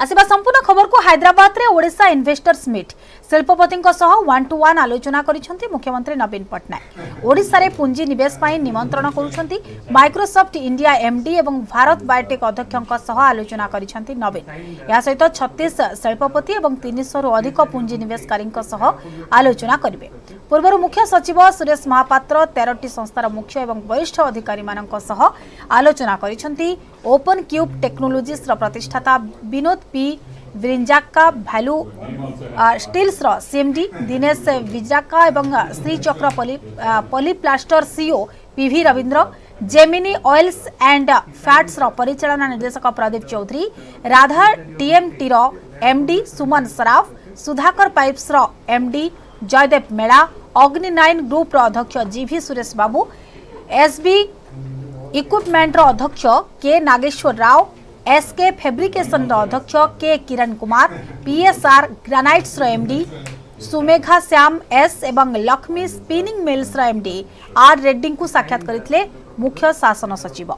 आसिबा संपूर्ण खबर को हैदराबाद रे ओडिशा इन्वेस्टर्स मीट शिल्पपति 1-to-1 आलोचना करिसेंती मुख्यमंत्री नवीन पटनायक। ओडिशा रे पुंजी निवेश पई निमंत्रण करूछंती माइक्रोसॉफ्ट इंडिया एमडी एवं भारत बायोटेक अध्यक्षक सह आलोचना करिसेंती नवीन। या सहित 36 शिल्पपति एवं 300 रु अधिक पुंजी निवेशकारी सह आलोचना करिवे। पूर्व मुख्य सचिव सुरेश महापात्र 13टी संस्थार मुख्य एवं वरिष्ठ अधिकारी मानक सह आलोचना करिसेंती। ओपन क्यूब टेक्नोलॉजीज प्रतिष्ठाता विनोद पी विरिंजाका भैलू स्टील्स सीएमडी दिनेश विजाका एवं श्रीचक्र पॉलीप्लास्टर CEO PV Ravindra Gemini oils and fats परिचालना निर्देशक Pradeep Chaudhary Radha TMT MD Suman Saraf Sudhakar pipes MD Jaidev मेड़ा अग्नि 9 ग्रुप अध्यक्ष जीवी सुरेश बाबू एसबी इक्विपमेंट अध्यक्ष के नागेश्वर राव एसके फैब्रिकेशन अध्यक्ष K Kiran Kumar PSR granites MD Sumegha Shyam S एवं Lakshmi spinning mills MD R Reddy को साक्षात करथिले मुख्य शासन सचिव।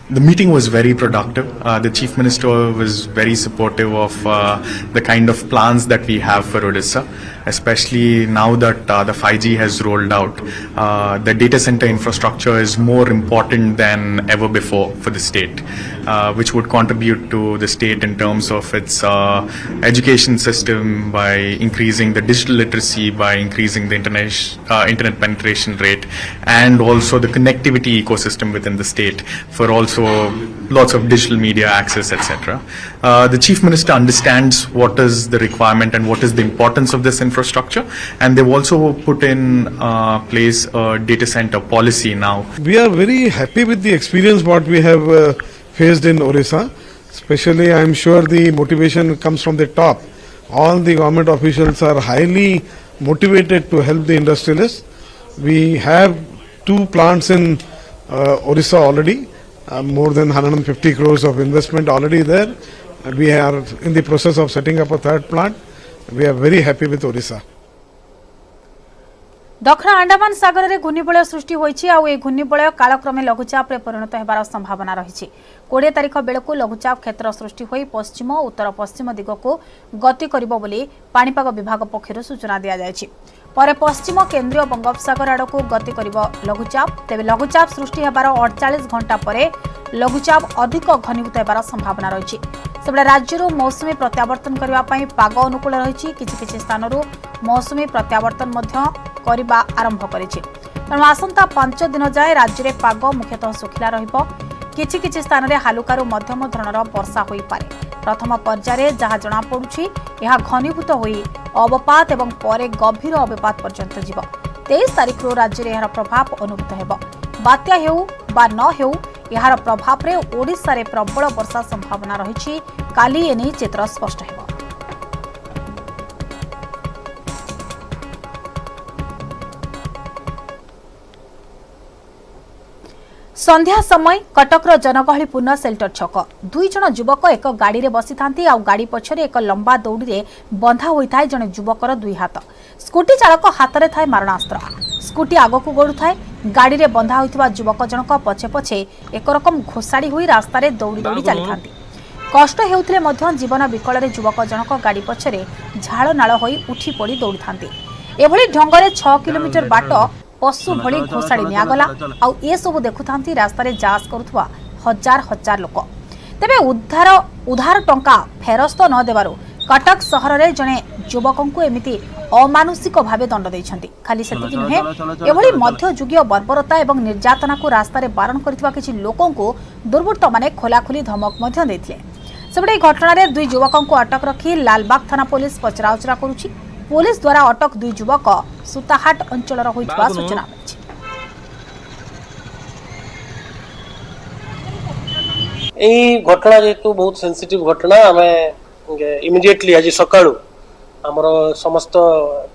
The meeting was very productive. The Chief Minister was very supportive of the kind of plans that we have for Odisha, especially now that the 5G has rolled out. The data center infrastructure is more important than ever before for the state, which would contribute to the state in terms of its education system by increasing the digital literacy, by increasing the internet penetration rate, and also the connectivity ecosystem within the state for also lots of digital media access, etc. The Chief Minister understands what is the requirement and what is the importance of this infrastructure, and they've also put in place a data center policy now. We are very happy with the experience what we have faced in Odisha. Especially, I am sure the motivation comes from the top. All the government officials are highly motivated to help the industrialists. We have 2 plants in Odisha already. More than 150 crores of investment already there. We are in the process of setting up a 3rd plant. We are very happy with Odisha. दक्षिण अंडमान सागर में घूर्णिबलय सृष्टि होइछि आ ए घूर्णिबलय कालक्रमे लघुचाप रे परिणत हेबार संभावना रहिछि। 20 तारिख बेलकु लघुचाप क्षेत्र सृष्टि होई पश्चिम उत्तर पश्चिम दिगको गति करिबो बोली पाणीपाग विभाग पक्षरु सूचना दिया जायछि। परे पश्चिम केंद्रीय बंगोपसागर आड़कू गति करिबो लघुचाप। तेबे लघुचाप सृष्टि हेबार 48 घंटा परे लघुचाप अधिक घनीभूत हेबार संभावना रहिछि। सेबडे राज्यरू मौसुमी प्रत्यावर्तन करिबा पई पाग अनुकूल रहिछि। किछि स्थानरू मौसुमी प्रत्यावर्तन मध्य करिबा आरंभ करिछि। तेणु आसंता 5 दिन जाए राज्य में पाग मुख्यतः सुखिला रहिबो। किछि स्थान रे हालुकारु मध्यम धरणर वर्षा होई पारे। प्रथम पर्याय जहाँ जना पड़ुछि यह घनीभूत होई अवपात एवं परे गभीर अवपात पर्यंत जीव। 23 तारिख रो राज्य रे यार प्रभाव अनुभूत हेबो। बात्या हेउ बा न हेउ यार प्रभाव रे ओडिशा रे प्रबल वर्षा संभावना रहिछि। काली एने चित्र स्पष्ट हेबो। संध्या समय कटकर जनगहलीपूर्ण सेल्टर छक 2 जन युवक एक गाड़ी रे बसी थांती आ गाड़ी पछरे एक लंबा दौड़ी रे बंधा होई थाए जने युवकर 2 हाथ। स्कूटी चालक हाथ रे थाए मारणास्त्र। स्कूटी आगकू गडु थाए। गाड़ी रे बंधा होइतबा युवक जनक पछे पछे एक रकम घोसाड़ी होई रास्ता रे दौड़ी दौड़ी चली थांती। कष्ट हेउथिले मध्य जीवन विकल रे युवक जनक गाड़ी पछरे झाळ नाळ होई उठी पड़ी दौड़ी थांती। एभली ढंगरे 6 किलोमीटर बाट पशु भली घोषाड़ी निगला आउ ए सब देखुथांती रास्ता रे जांच करुथुवा हजार हजार लोक। तेबे उधार टंका फेरस्त न देबारु कटक सहर रे जने युवकंकु एमिति अमानुषिक भावे दंड दैछंती। खाली सेतिकि नुहे एभली मध्ययुगीय बर्बरता एवं निर्यातना को रास्ता रे बारण करथिबा किछि लोकंकु दुर्बृत्त माने खोलाखोली धमक मध्य दैथिले। सेबडे घटना रे 2 युवकंकु अटक रखी लालबाग थाना पुलिस पचराउचरा करूछि। पुलिस द्वारा अटक 2 युवक सुताहाट अंचल होइतबा सूचना मिलिछि। एई घटना जेतु बहुत सेंसिटिव घटना हमें इमिडिएटली आज सकाळू हमर समस्त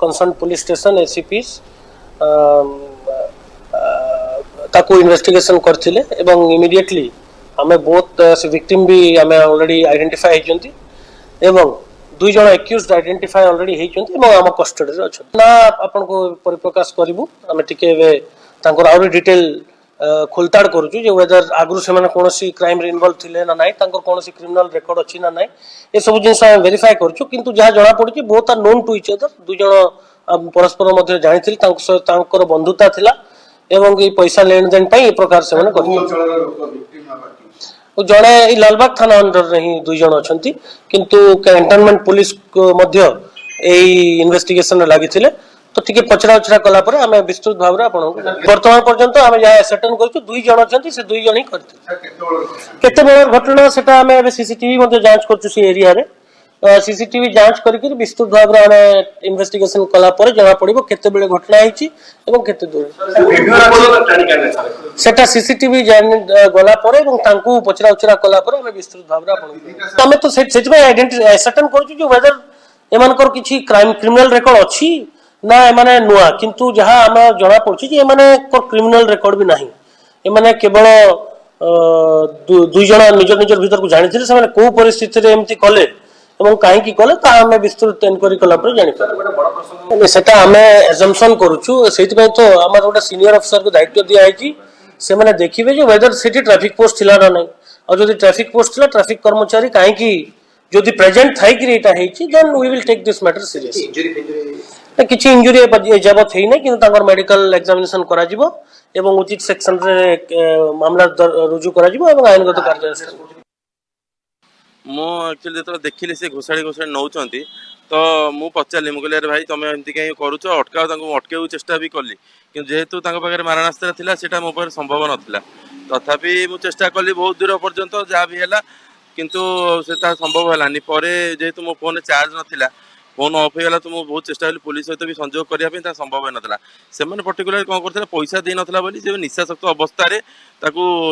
कंसर्न पुलिस स्टेशन एसीपीस ताको इन्वेस्टिगेशन करथिले एवं इमिडिएटली हमें बहुत विक्टिम भी हमें ऑलरेडी आइडेंटिफाई हेजंती एवं दुई जन एक्यूज्ड आइडेंटिफाई ऑलरेडी हेइचंती एवं आम कस्टडी रे अछन ना आपन को परिप्रकाश करिवु आमे टिके वे तांकर आउरी डिटेल खोलताड़ करूछु जे वेदर आगु से कौन क्राइम इनवॉल्व थिले ना नाइ तांकर कौन क्रिमिनल रेकर्ड अच्छी ना नाइ ये सब जिन वेरीफाई करूछु किंतु जहाँ जना पड़ी बहुत are known to each other दुई जन परस्पर मध्य जानी तांकर बंधुता थिला एवं ये पैसा लेन देन पाई प्रकार से जड़े लालबाग थाना अंडर ही दुई जन अच्छा किंतु कैंटनमेंट पुलिस इन्वेस्टिगेशन लगी तो टिके पचरा उचरा कला परे आमे विस्तृत भाव रे आपन वर्तमान पर्यंत आमे जा एसर्टेन करछु दुई जन अछंती से दुई जन ही करथि केते बड़ घटना सेटा आमे एबे सीसीटीवी मध्ये जांच करछु से एरिया रे सीसीटीवी जांच करके विस्तृत भाव रे आमे इन्वेस्टिगेशन कला परे जणा पड़िबो केते बेले घटना हिची एवं केते दूर सेटा सीसीटीवी गला परे एवं तांकू पचरा उचरा कला परे आमे विस्तृत भाव रे आपन आमे तो सेट में आइडेंटिटी एसर्टेन करछु जो वेदर एमानकर किछि क्राइम क्रिमिनल रेकॉर्ड अछि ना एमाने नुआ किंतु जहाँ आम जना पड़ी क्रिमिनल रेकर्ड भी नहीं एमाने केवल दुई जन निज निज भीतर को जानी से कौ परिस्थिति रे एमती कले एवं कहीं कले आम विस्तृत एनक्वारी कला जानी सेटा आम एजम्पशन करूछु सेति तो आम गोटे सीनियर अफिसर को दायित्व दिया है से माने देखिबे जे वेदर सिटी ट्रैफिक पोस्ट थिला ना नहीं और जदि ट्रैफिक पोस्ट थिला ट्रैफिक कर्मचारी कहीं जदि प्रेजेंट थाई कि एटा हेछि then we will take this matter serious किछि इंजुरी जबत है नहीं कि मेडिकल एग्जामिनेशन करा जिवो एवं उचित सेक्शन रे मामला रुजु करा जिवो एवं आईनगत कार्यानुष्ठान मो एक्चुअली जो देखिली से घोषाड़ी घोषाड़ी नौचंती तो मु पचारि मुझे अरे भाई तुम एमती कहीं करुच अटकाऊ चेष्टा भी कली कि जेहेतु पाखे मारणास्त्र थिला सेटा मो पाखे संभव नथिला तथापि मु चेष्टा कली बहुत दूर पर्यंत जहाँ भी है किंतु सेटा संभव है जेहेतु मो फोन चार्ज नथिला फोन अफ होगा तो मुझे बहुत चेष्टा कली पुलिस सहित भी संजोग करने संभव हो नाला से पर्टिकुलर कौन करते पैसा दे नाला से निशाशक्त अवस्था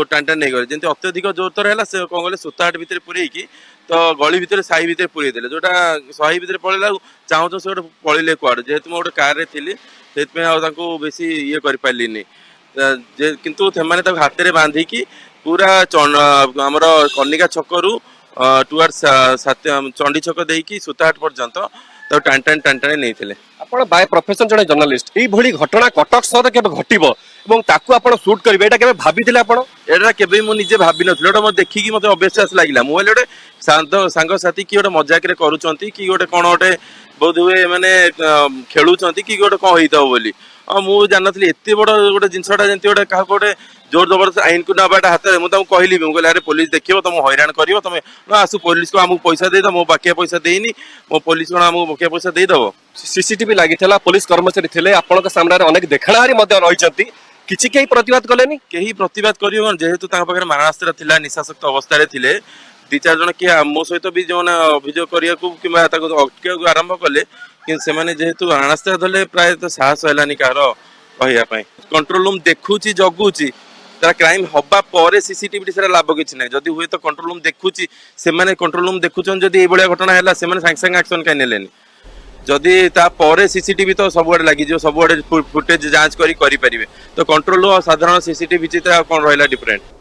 टाण टाण नहीं गले जमी अत्यधिक जोर है से कौन कले सूताहाट भितर पूरेकी तो गली भितर साई भितर पूरे देले जोटा साई भितर पड़ेगा चाहूँ से गोटे पड़े कुआड़े जेहेतु मुझे कार थी से बेसी ये कर पार्ली किंतु से हाथ में बांधिकी पूरा आमर कनिका छकरू टुवर्ड्स चंडी छक देकी सूताहाट पर्यंत तो टाण टाण टाण टाण नहीं थे आपण बाय प्रोफेशन जड़े जर्नलिस्ट यही भली घटना कटक सहर के घटो और ताकू आप सुट करेंगे यहाँ के भाभी आपण एटा केबे मु निजे भाबी नथले ओटा म देखिकी मते अविश्वास लागिला मु गोटे सांग साथी कि गोटे मजाक रे करूचंती कि गोटे कोन गोटे बोध हुए माने खेलुचंती कि गोटे कोन होइताव बोली मु जानथली एते बड़ गोटे जिनसटा जंती गोटे का गोटे जोर जबरदस्त आईन को नाबाटा हाथ में मुझे कहली मुझे अरे पुलिस देखियो तुम हैरान कर तुम आसु पुलिस को आमको पैसा दे मो बाकिया पैसा देनी मो पुलिस कौन आमको बाकिया पैसा देदेव सीसीटीवी लगी पुलिस कर्मचारी थे आपण सामने अनेक देखाणारी रही किसी कहीं प्रतिवाद कलेनी कहीं प्रतिवाद कर जेहेतु पाखे मारणास्त्र थिला निशाशक्त अवस्था थे दी चार जन किए मो सहित भी जो अभियोग करने कि अटक आरंभ कले कि जेहेतु मारणास्त्र धरले प्राय साहस है कह कहवाई कंट्रोल रूम देखुची जगुची तार क्राइम हवा पर सीसीटीवी से लाभ किसी ना जदि हुए तो कंट्रोल रूम देखुची से कंट्रोल रूम देखुन जदि ये घटना है सागे सागे एक्शन कहीं नेलेनी जदि तापर सीसीटीवी तो सबुआड़े लगी सबुआड़े फुटेज जांच करें तो कंट्रोल रूम साधारण सीसीटीवी चित्र कौन रहा डिफरेंट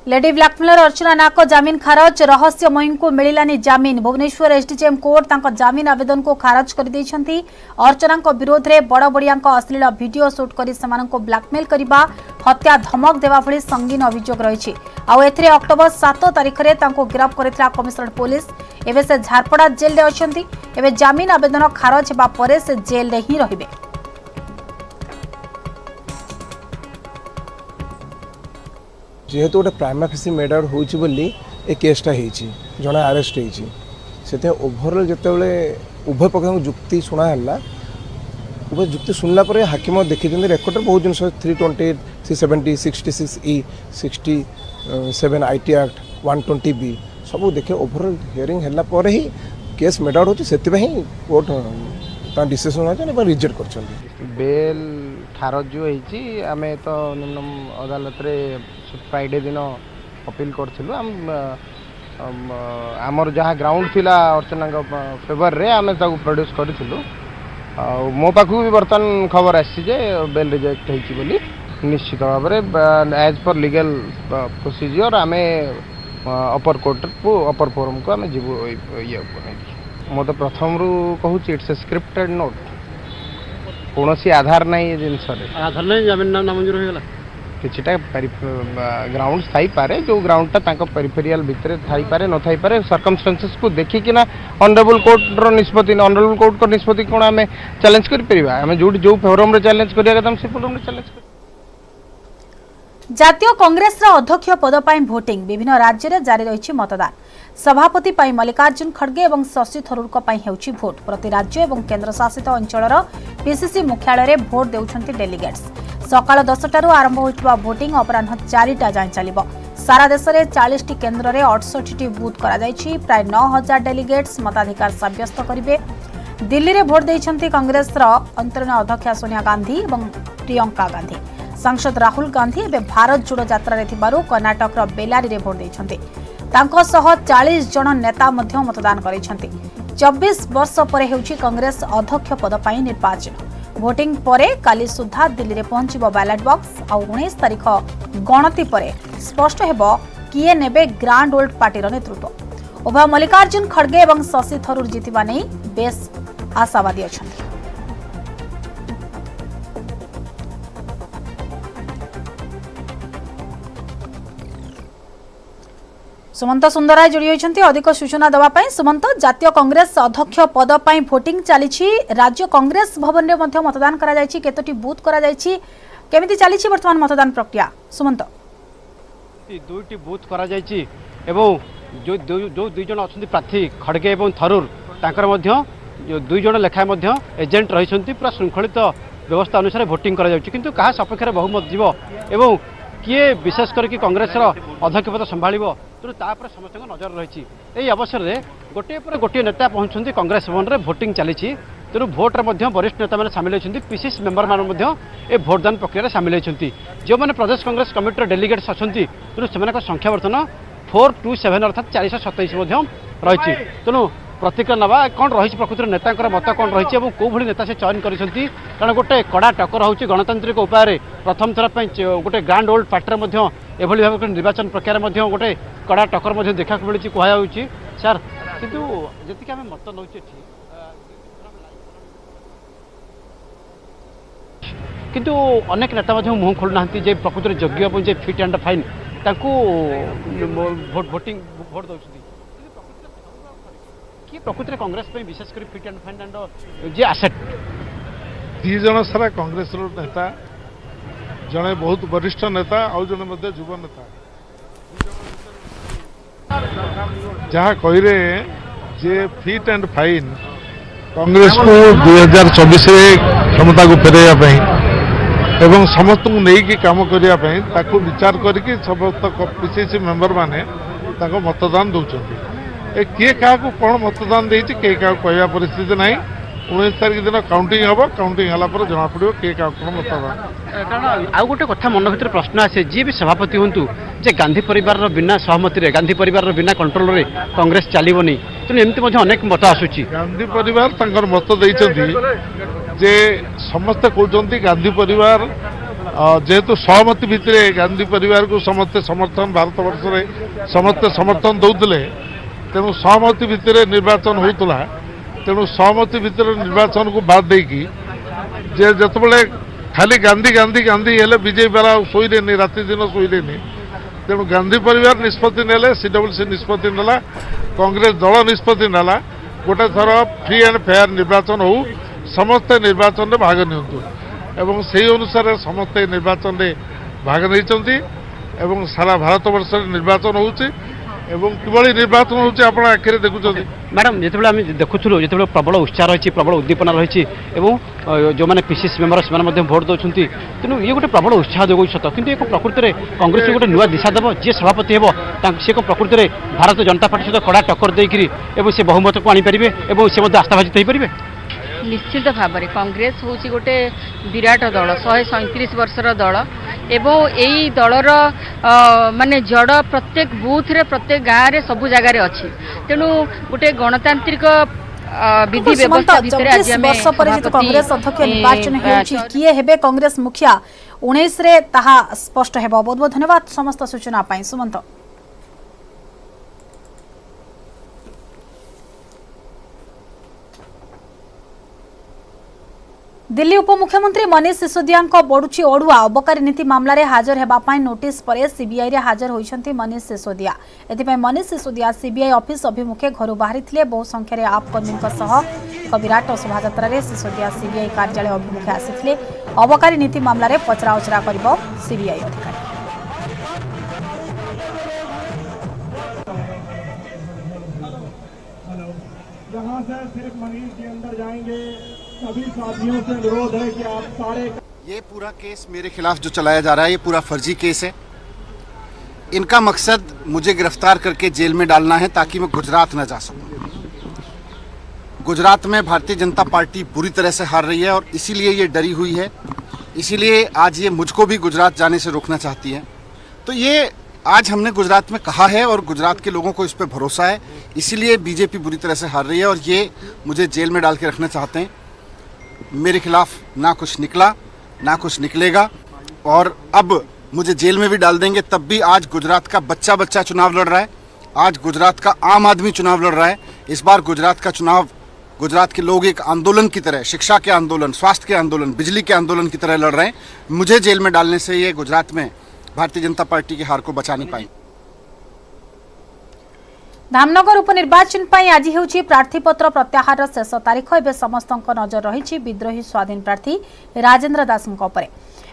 लेडी ब्लैकमेलर अर्चना नाक जामिन खारज रहस्यमयी को मिलानी जामिन भुवनेश्वर एसडीजेएम कोर्ट तांको जामिन आवेदन को खारज कर दैछंती अर्चना विरोध में बड़ बड़िया अश्लील वीडियो शूट कर ब्लैकमेल करने हत्या धमक देवा भली संगीन अभियोग रही अक्टोबर 7 तारिख में गिरफ्त करथिला कमिशनरेट पुलिस एवं से झारपड़ा जेल में अछंती एवं जामिन आवेदन खारज हेबा परे से जेल में ही रहिबे जेहेतु गोटे प्राइमा फेसी मर्डर होची बोली ए केसटा होती जड़े आरेस्ट होती ओभरअल जिते उभय पक्ष जुक्ति शुणा है उभय जुक्ति शुणला हाकिम देखी रेकर्ड बहुत जिन 320 370 66E 67 IT एक्ट 120B सब देखे ओभरअल हियरिंग है ही केस मर्डर होती से कोर्ट डिसीजन रिजेक्ट कर बेल खारज जो होती आम तो निम्न अदालत रे फ्राइडे दिन अपील करूँ आमर जहाँ ग्राउंड थिला अर्चना फेवर रे आम प्रोड्यूस करूँ मो पाखु भी बर्तमान खबर आसी बेल रिजेक्ट होती निश्चित भाव में एज पर लीगल प्रोसीजर आम अपर कोर्ट को अपर फोरम को आम जीवु ये मो तो प्रथम रू कहूँ इट्स ए स्क्रिप्टेड नोट कौन आधार ना ये जिनस आधार नहीं जमीन नाम नामंजूर हो गला किछटा ग्राउंड थाई पारे जो ग्राउंड ता पेरिफेरियल भितर थाई पारे न थाई पारे सर्कमस्टेंसेस को देखि कि ना ऑनरेबल कोर्ट रो निष्पत्ति ऑनरेबल कोर्ट को निष्पत्ति कोन हमें चैलेंज कर परिबा हमें जो फोरम रे चैलेंज करिया कदम से फोरम रे चैलेंज कर ଜାତୀୟ କଂଗ୍ରେସର ଅଧ୍ୟକ୍ଷ ପଦ ପାଇଁ ଭୋଟିଂ ବିଭିନ୍ନ ରାଜ୍ୟରେ ଜାରି ରହିଛି ମତଦାନ ସଭାପତି ପାଇଁ ମଲ୍ଲିକାର୍ଜୁନ ଖଡଗେ ଏବଂ ଶଶି ଥରୁରଙ୍କ ପାଇଁ ହେଉଛି ଭୋଟ ପ୍ରତି ରାଜ୍ୟ ଏବଂ କେନ୍ଦ୍ରଶାସିତ ଅଞ୍ଚଳର ପିସିସି ମୁଖ୍ୟାଳୟରେ ଭୋଟ ଦେଉଛନ୍ତି ଡେଲିଗେଟ୍ସ ସକାଳ 10ଟାରୁ ଆରମ୍ଭ ହୋଇଥିବା ଭୋଟିଂ ଅପରାହ୍ନ 4ଟା ଯାଏଁ ଚାଲିବ ସାରା ଦେଶରେ 40ଟି କେନ୍ଦ୍ରରେ 68ଟି ବୁଥ୍ କରାଯାଇଛି ପ୍ରାୟ 9000 ଡେଲିଗେଟ୍ସ ମତାଧିକାର ସାବ୍ୟସ୍ତ କରିବେ ଦିଲ୍ଲୀରେ ଭୋଟ ଦେଇଛନ୍ତି କଂଗ୍ରେସର ଅନ୍ତରୀଣ ଅଧ୍ୟକ୍ଷା ସୋନିଆ ଗାନ୍ଧୀ ଏବଂ ପ୍ରିୟଙ୍କା ଗାନ୍ଧୀ सांसद राहुल गांधी एवं भारत जोड़ो यात्रा कर्नाटक बेलारी भोट देते 40 जन नेता मतदान कर 24 वर्ष पर कांग्रेस अध्यक्ष पद पर निर्वाचन भोटिंग पर काली सुधा दिल्ली में पहुंचब बैलेट बॉक्स आ 19 तारीख गणति पर स्पष्ट हेबो किए नेबे ग्रांड ओल्ड पार्टी नेतृत्व उभय मल्लिकार्जुन खड़गे और शशि थरूर जीतवा नहीं बेस आशावादी अच्छा सुमंत सुंदराय जोड़ी होती अधिक सूचना देवाई सुमंत जातीय कांग्रेस अध्यक्ष पद पर भोटिंग चली राज्य कांग्रेस भवन में मतदान केतोटी बूथ केमिति चली वर्तमान मतदान प्रक्रिया सुमंत दुईटी बूथ करा एवं जो दुई जन अच्छा प्रार्थी खड़गे और थरूर तांकर दुई जन लेखाएं एजेंट रही पूरा श्रृंखलित व्यवस्था अनुसार भोटिंग किंतु कहा सपक्ष बहुमत जीव एवं किए विशेष करके कांग्रेस अध्यक्ष पद संभाल तेणु तापर समस्त नजर रही यही अवसर में गोटे पर गोटे नेता पहुंचते कांग्रेस भवन में भोटिंग चली तेणु भोट्रे वरिष्ठ नेता मैंने सामिल होती पीसीसी मेंबर मैंने भोटदान प्रक्रिया सामिल होती जो मैंने प्रदेश कांग्रेस कमिटर डेलीगेट्स अच्छा तेणु से संख्या बर्तमान 427 अर्थात 427 रही तेणु प्रतिक्रिया नवा कौन रही प्रकृति नेता मत कौन रही है कौ भली नेता से चयन कर कारण गोटे कड़ा टक्कर हो गणतांत्रिक उपाय प्रथम थर गोटे ग्रांड ओल्ड पार्टी एभली भाव निर्वाचन प्रक्रिया गोटे कड़ा टक्कर देखा मिली कहुच्छी सार किंतु जी आम मत नौ किंतु अनेक नेता मुह खोलुना प्रकृति योग्य fit and fine voting vote दौर कि प्रकृति कांग्रेस विशेषकर फिट एंड फाइन एंड जे आसेट दी जन सारा कांग्रेस नेता जड़े बहुत वरिष्ठ नेता आउ जड़े युव नेता जहाँ कहे जे फिट एंड फाइन कांग्रेस को 2024 क्षमता को फेरैया एवं समस्त को नहीं काम करने विचार करके समस्त पीसीसी मेंबर माने मतदान दौरान किए क्या कौन मतदान देती किए क्या कहवा परिस्थिति ना 19 तारीख दिन काउंटिंग हम काउंटिंग है जना पड़ो किए क्या कौन मतदान कारण आउ गोटे कथा मन भर प्रश्न आसे जी भी सभापति हूँ जे गांधी परिवार बिना सहमति गांधी परिवार बिना कंट्रोल रे कांग्रेस चलनी तेणु एमती अनेक मत आसूची गांधी परिवार मत देते जे समस्ते कहते गांधी परिवार जेहेतु सहमति भितर गांधी परिवार को समस्ते समर्थन भारत वर्ष में समस्ते समर्थन दौले तेणु सहमति भितर निर्वाचन होता तेणु सहमति भितर निर्वाचन को बाद देकी जे जिते खाली गांधी गांधी गांधी हेले बीजेपी वाला शोले राति दिन शोले तेणु गांधी परिवार निष्पत्ति नेले सीडब्ल्यूसी निष्पत्ति नेला कांग्रेस दल निष्पत्ति नेला गोटे थर फ्री एंड फेयर निर्वाचन हो समस्ते निर्वाचन में भाग नियंतु एवं से अनुसार समस्ते निर्वाचन में भाग नहीं सारा भारत वर्ष निर्वाचन होउछि एवं किभली निर्वाचन होउछि आपण आखिरे देखुछथि मैडम जितेबाला आम देखुलु जो प्रबल उत्साह रही प्रबल उद्दीपना रही जो मैंने पीसीसी मेंबर से भोट दौरान तेणु ये गोटे प्रबल उत्साह जोग सत कि प्रकृति में कांग्रेस गोटे नुआ दिशा देव जी सभापति हे सी प्रकृति में भारतीय जनता पार्टी सहित कड़ा टक्कर देकर से बहुमत को आनीपारे और आस्थाभाजित हो पारे निश्चित भाव में कांग्रेस हूँ गोटे विराट दल 137 वर्षर दल एवं यही दलर माने जड़ प्रत्येक बूथ रे प्रत्येक गाँव में सबू जगार अच्छी तेणु गोटे गणतांत्रिक विधि व्यवस्था भितर आज आम कांग्रेस अध्यक्ष निर्वाचन किए हेबे कांग्रेस मुखिया 19 रे ताहा स्पष्ट हेबो बहुत बहुत धन्यवाद समस्त सूचना पाई सुमंत। दिल्ली उपमुख्यमंत्री मनीष सिसोदिया बढ़ुची ओडुआ अबकारी नीति मामला रे हाजर हेबापाई नोटिस पर सीबीआई रे हाजर होइछंती मनीष सिसोदिया। एथिपाई मनीष सिसोदिया सीबीआई ऑफिस अभिमुखे घर बाहरी थिले। बहु संख्यारे आप कर्मी एक विराट शोभायात्रा रे सिसोदिया सीबीआई कार्यालय अभिमुखे आसिथिले। अबकारी नीति मामला रे पचराउचरा करिबो सीबीआई अधिकारी। जहां से सिर्फ मनीष जी अंदर जाएंगे, सभी साथियों से अनुरोध है कि आप सारे ये पूरा केस मेरे खिलाफ जो चलाया जा रहा है ये पूरा फर्जी केस है। इनका मकसद मुझे गिरफ्तार करके जेल में डालना है ताकि मैं गुजरात न जा सकूं। गुजरात में भारतीय जनता पार्टी बुरी तरह से हार रही है और इसीलिए ये डरी हुई है, इसीलिए आज ये मुझको भी गुजरात जाने से रोकना चाहती है। तो ये आज हमने गुजरात में कहा है और गुजरात के लोगों को इस पर भरोसा है, इसीलिए बीजेपी बुरी तरह से हार रही है और ये मुझे जेल में डाल के रखना चाहते हैं। मेरे खिलाफ ना कुछ निकला ना कुछ निकलेगा और अब मुझे जेल में भी डाल देंगे तब भी आज गुजरात का बच्चा बच्चा चुनाव लड़ रहा है, आज गुजरात का आम आदमी चुनाव लड़ रहा है। इस बार गुजरात का चुनाव गुजरात के लोग एक आंदोलन की तरह, शिक्षा के आंदोलन, स्वास्थ्य के आंदोलन, बिजली के आंदोलन की तरह लड़ रहे हैं। मुझे जेल में डालने से ये गुजरात में भारतीय जनता पार्टी की हार को बचा नहीं पाई। धामनगर उपनिर्वाचन पाई आज हेउची प्रार्थीपत्र प्रत्याहार शेष तारीख। एबे समस्त नजर रही विद्रोही स्वाधीन प्रार्थी राजेंद्र दासଙ୍କ ଉପରେ।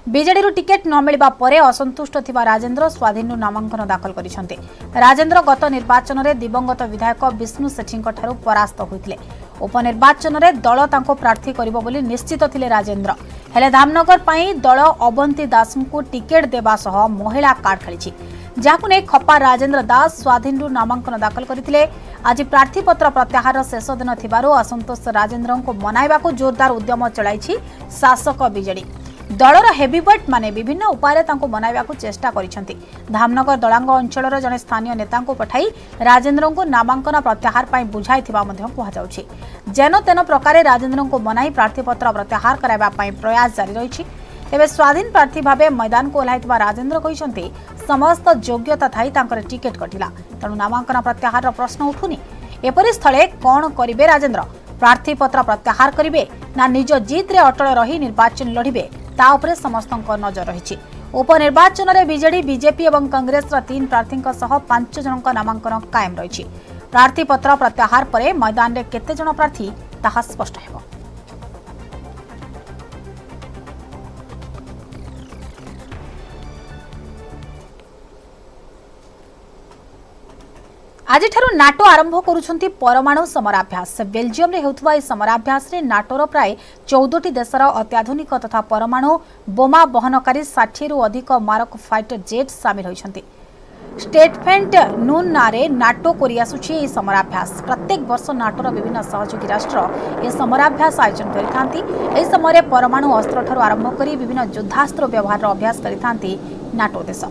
बीजेडी टिकेट न मिलवा परे असंतुष्ट थिबा राजेंद्र स्वाधीन नामांकन दाखल करिसंते। राजेंद्र गत निर्वाचन में दिवंगत विधायक विष्णु सेठीଙ୍କ ठारू परास्त होइतिले। उपनिर्वाचन में दल तांको प्रार्थी करिबो बोली निश्चित थिले राजेंद्र। हेले धामनगर पाई दल अवंती दासଙ୍କୁ टिकेट देबा सह महिला कार्ड खेलिछि, जहां ने खप्पा राजेंद्र दास स्वाधीन नामांकन दाखल करथिले। आज प्रार्थीपत्र प्रत्याहार शेष दिन थिबारो असंतोष राजेंद्र को मनाइबा को जोरदार उद्यम चलाइछि शासक बीजेडी। दलर हेवीवेट माने विभिन्न उपाय मनाइबा को चेष्टा करिसेंती। धामनगर दलांग अंचलर जने स्थानीय नेता को पठाई राजेंद्र को नामांकन प्रत्याहार पाई बुझाइथिबा मध्य कुहाजाउछि। जेन तेन प्रकार राजेंद्र को मनाई प्रार्थीपत्र प्रत्याहार कराइबा पाई प्रयास जारी रहिछि। तेबे स्वाधीन प्रार्थी भावे मैदान को ओह्लाइथिबा राजेंद्र कहिसेंती समस्त योग्यता थाई तांकर टिकेट कटिला, तेणु नामांकन प्रत्याहार प्रश्न उठुनी। एपरि स्थले कोन करिवे राजेंद्र? प्रार्थीपत्र प्रत्याहार करिवे ना निज जीत रे अटल रही निर्वाचन लड़िबे ता उपरे समस्तक नजर रही। उपनिर्वाचन में बीजेडी, बीजेपी और कांग्रेस 3 प्रार्थी सह 5 जनक नामांकन कायम रही। प्रार्थीपत्र प्रत्याहार पर मैदान में केते जन प्रार्थी ताहा स्पष्ट हेबो। आज नाटो आरंभ करुछंती परमाणु समराभ्यास। बेल्जियम रे हेउथवा ए समराभ्यास रे नाटोर प्राय 14टी देशर अत्याधुनिक तथा परमाणु बोमा बहनकारी 60 रु अधिक मारक फाइटर जेट सामिल होइछंती। स्टेटमेंट नून नारे नाटो कोरिया सुची ए समराभ्यास। प्रत्येक वर्ष नाटोर विभिन्न सहयोगी राष्ट्र ए समराभ्यास आयोजन करिथांती। ए समय परमाणु अस्त्र ठारू आरंभ करी विभिन्न युद्धास्त्र व्यवहार अभ्यास करिथांती नाटो देश।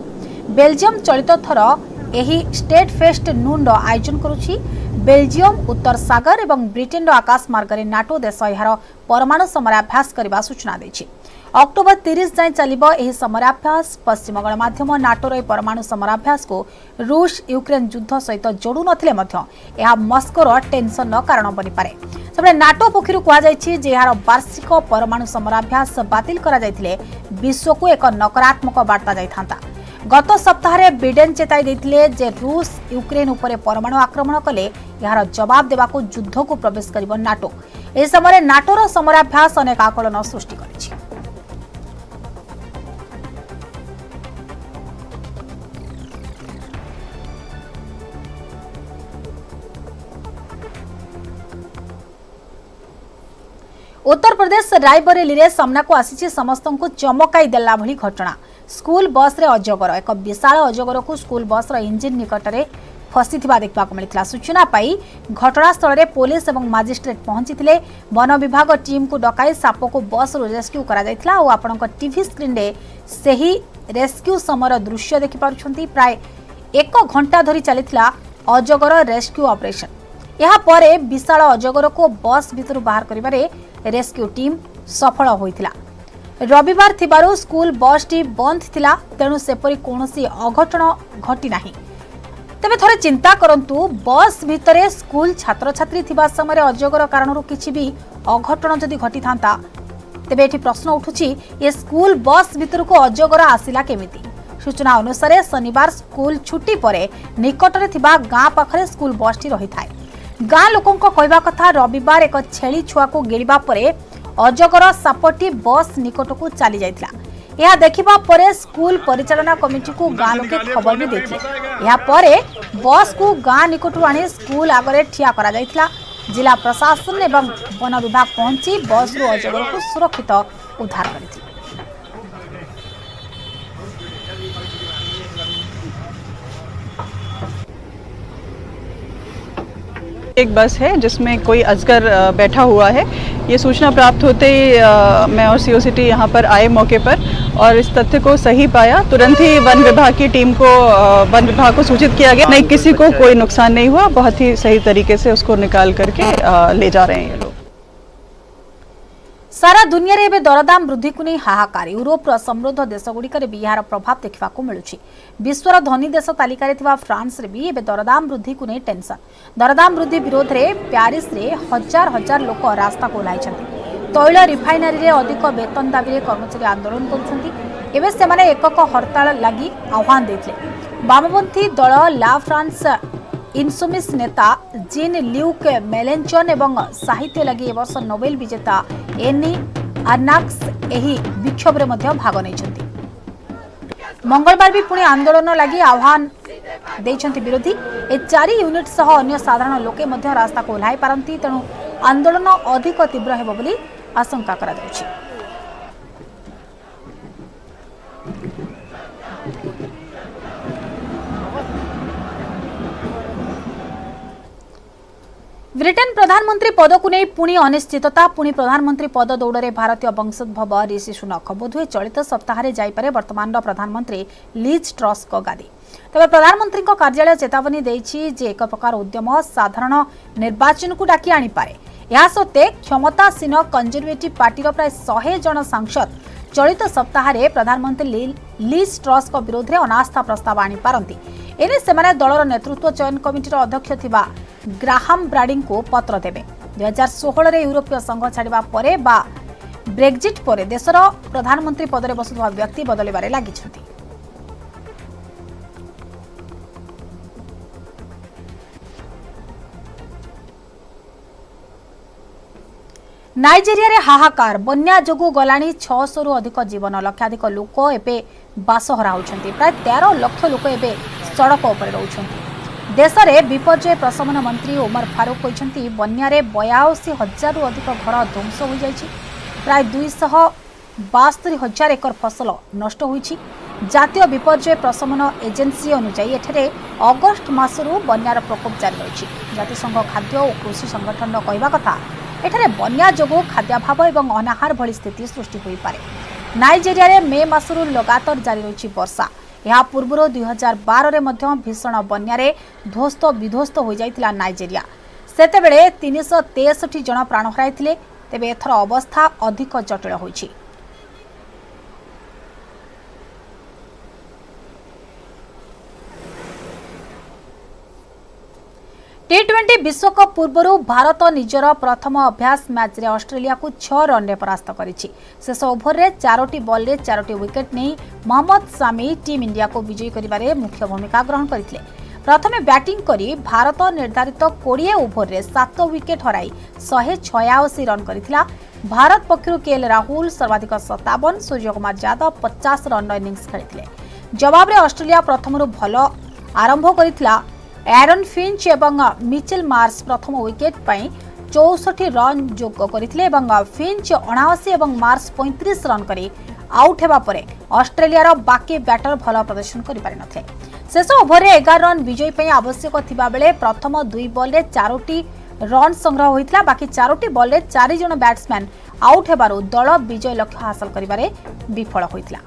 बेल्जियम चलित थर एही स्टेट फेस्ट नून आयोजन करुछि। बेल्जियम, उत्तर सागर और ब्रिटेन आकाश मार्ग में नाटो देश यार परमाणु समराभ्यास करने सूचना देछि। अक्टोबर 30 जाए चलिबो एही समराभ्यास। पश्चिम गणमाध्यम नाटोर परमाणु समराभ्यास को रूस यूक्रेन युद्ध सहित जोड़ू नथिले मध्य एहा मस्कोर टेंशन कारण बनि पारे। सबले नाटो पक्षरु कुआ जायछि जे यार वार्षिक परमाणु समराभ्यास बातिल करा जायथिले विश्व को एक नकारात्मक वार्ता जायथांता। गत सप्ताह बिडेन चेताई देथिले जे रूस यूक्रेन उपरे परमाणु आक्रमण कले यार जवाब देवा को युद्ध को प्रवेश करिबो नाटो। ए समय नाटोर समराभ्यास अनेक आकलन सृष्टि करिछि। उत्तर प्रदेश रायबरेली रे सामना को आसी समस्त को चमकाई देला भली घटना। स्कूल बस रे अजगर, एक विशाल अजगर को स्कूल बस रो इंजिन निकट में फसी देखा मिलता। सूचना पाई घटनास्थल में पुलिस और मजिस्ट्रेट पहुंची। वन विभाग टीम को डकाई साप को बस रू रेस्क्यू करा। आपण टीवी स्क्रीन रे सही रेस्क्यू समय दृश्य देखिपुंट। प्राय 1 घंटा धरी चलता अजगर रेस्क्यू ऑपरेशन। यहाँ पर विशाल अजगर को बस भितर बाहर करिबारे रेस्क्यू टीम सफल होइतिला। रविवार थिबारु स्कूल बस टी बंद थिला, तेणु सेपरी कोनोसी अघटन घटी नाही। तेबे थोड़े चिंता करंतु, बस भितरे स्कूल छात्र छात्री थिबा समय अजगर कारणरू किछि भी अघटन जदि घटी थांता तेबे एठी प्रश्न उठुछि ए स्कूल बस भितर को अजगर आसिला केमिति। सूचना अनुसार शनिवार स्कूल छुट्टी परे निकटरे थिबा गाँ पाखरे स्कूल बसटी रही थाए। गाँ लोकंक कहवा कथा रविवार एक छेली छुआ को गिरिबा परे अजगर सापटी बस निकट को चली जाइथिला। यह देखिबा परे स्कूल परिचालना कमिटी को गाँ लोके खबर भी देथिले। यह परे बस को गाँ निकटू आनी स्कूल आगरे ठिया करा जाइथिला। जिला प्रशासन एवं वन विभाग पहुंची बस रु अजगर को सुरक्षित उद्धार करथिले। एक बस है जिसमें कोई अजगर बैठा हुआ है। ये सूचना प्राप्त होते ही मैं और सीओ सिटी यहाँ पर आए मौके पर और इस तथ्य को सही पाया। तुरंत ही वन विभाग की टीम को वन विभाग को सूचित किया गया। नहीं, किसी को कोई नुकसान नहीं हुआ। बहुत ही सही तरीके से उसको निकाल करके ले जा रहे हैं ये लोग। सारा दुनिया रे एबे दरदाम वृद्धि को नहीं हाहाकार। यूरोप समृद्ध देशगुड़िक भी यार प्रभाव देखा मिलूछि। विश्वर धनी देश तालिका थिबा फ्रांस रे भी एबे दरदाम वृद्धि को नहीं टेंशन। दरदाम वृद्धि विरोध रे प्यारिस रे हजार हजार लोक रास्ता को ओह्लाइछन्ति। तैल रिफाइनरी रे अधिक वेतन दाबी रे कर्मचारी आंदोलन करुछन्ति। एबे सेमाने एकक हड़ताल लागि आह्वान देथिले। वामपंथी दल ला फ्रांस इनसुमिस नेता जीन ल्यूक मेलेंचन एवं साहित्य लगी वर्ष नोबेल विजेता एनी आर्नाक्स एही विक्षोभ रे मध्य भाग नैछन्ति। मंगलवार भी पुणी आंदोलन लगी आह्वान देछन्ति विरोधी। ए 4 यूनिट सह अन्य साधारण लोके मध्य रास्ता को ओह्लाई पारंती। तेणु आंदोलन अधिक तीव्र हेबो बोली आशंका करा जाउछि। ब्रिटेन प्रधानमंत्री पद को नहीं पुणी अनिश्चितता। पुणी प्रधानमंत्री पद दौड़े भारतीय वंशोद्भव ऋषि सुनक बोधुए चलित सप्ताह जाइपारे वर्तमान प्रधानमंत्री लिज ट्रस को गादी। तबे प्रधानमंत्री कार्यालय चेतावनी देछि जे एक प्रकार उद्यम साधारण निर्वाचन को डाकी आनी पारे। या सत्ते क्षमतासीन कंजर्वेटिव पार्टीर प्राय 100 जन सांसद चलित सप्ताह प्रधानमंत्री लिज ट्रस को विरोध में अनास्था प्रस्ताव आनी पारंती। एने सेमाने दलर नेतृत्व चयन कमिटीर अध्यक्ष थिबा ग्राहम ब्राडिंग को पत्र देबे। 2016 रे यूरोपीय संघ छाड़िबा परे बा ब्रेक्जिट परे देशर प्रधानमंत्री पदरे बसुवा व्यक्ति बदलिबारे लागिछन्ति। नाइजेरिया रे हाहाकार। बन्या जोगु गलानी 600 रु अधिक जीवन। लक्षाधिक लोक एबे बासहरा होछन्ति। प्राय 13 लाख लोक एबे सड़क उपर रहउछन्ति। देश में विपर्यय प्रशमन मंत्री उमर फारूक कहते बन्या 82,000 रु अधिक घर ध्वंस हो जाइछि। प्राय 272,000 एकर फसल नष्ट होइछि। जातीय विपर्यय प्रशमन एजेंसी अनुसार एठरे अगस्ट मासरू बन्यार प्रकोप जारी रही। जातिसंघ खाद्य और कृषि संगठन कहवा कथा एठरे बन्या जोगु खाद्याभाव एवं अनाहार भली स्थिति सृष्टि होई पारे। नाइजेरिया रे मे मासरू लगातार जारी रही वर्षा। यह पूर्व 2012 रे मध्य भीषण बन्या ध्वस्त विध्वस्त हो जाइतिला नाइजेरिया। सेतेबेले 363 जन प्राण हराइथिले। तेबे एथर अवस्था अधिक जटिल होइछि। T20 विश्वकप पूर्व भारत निजर प्रथम अभ्यास मैच रे ऑस्ट्रेलिया को 6 रन रे परास्त करिछि। शेष ओभर रे 4टी बॉल रे 4टी विकेट नहीं मोहम्मद सामी टीम इंडिया को विजयी करिबारे मुख्य भूमिका ग्रहण करथिले। प्रथमे बैटिंग करी भारत निर्धारित 20 ओभर रे 7 विकेट हराई 186 रन करिथिला। भारत पक्षरु केएल राहुल सर्वाधिक 57, सूर्यकुमार यादव 50 रन इनिंग्स खेलिथिले। जवाब रे ऑस्ट्रेलिया प्रथमरु भलो आरंभ करिथिला। एरन फिंच एवं मिचेल मार्स प्रथम विकेट पाई 64 रन जोग करथिले एवं फिंच 79 एवं मार्स 35 रन करी आउट हेबा परे ऑस्ट्रेलिया बाकी बैटर भल प्रदर्शन करि पारि नथे। शेष ओभर रे 11 रन विजय पई आवश्यक थिबा बेले प्रथम 2 बॉल रे 4टी रन संग्रह होइतला। बाकी 4टी बॉल रे 4 जन बैट्समैन आउट हेबारु दल विजय लक्ष्य हासिल करिबारे विफल होइतला।